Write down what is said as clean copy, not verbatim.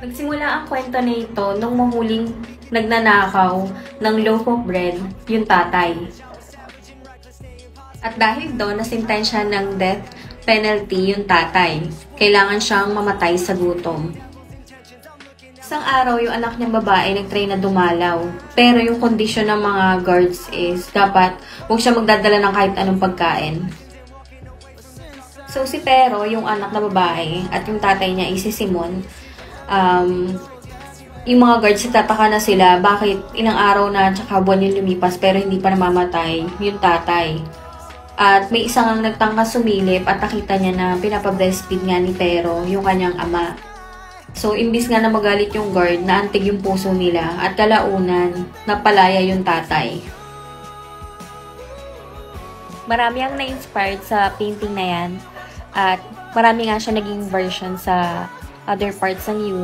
Nagsimula ang kwento na ito nung mahuling nagnanakaw ng loaf of bread yung tatay. At dahil doon, nasintensya ng death penalty yung tatay. Kailangan siyang mamatay sa gutom. Isang araw, yung anak niyang babae nag-try na dumalaw. Pero yung kondisyon ng mga guards is dapat huwag siya magdadala ng kahit anong pagkain. So si Pero, yung anak na babae, at yung tatay niya si Simon, yung mga guards tataka na sila bakit ilang araw na tsaka buwan yung lumipas pero hindi pa namamatay yung tatay. At may isang nagtangka sumilip at nakita niya na pinapa-breastfeed nga ni Pero yung kanyang ama. So, imbis nga na magalit yung guard, naantig yung puso nila at kalaunan, napalaya yung tatay. Marami ang na-inspired sa painting na yan at marami nga siya naging version sa other parts ng Europe.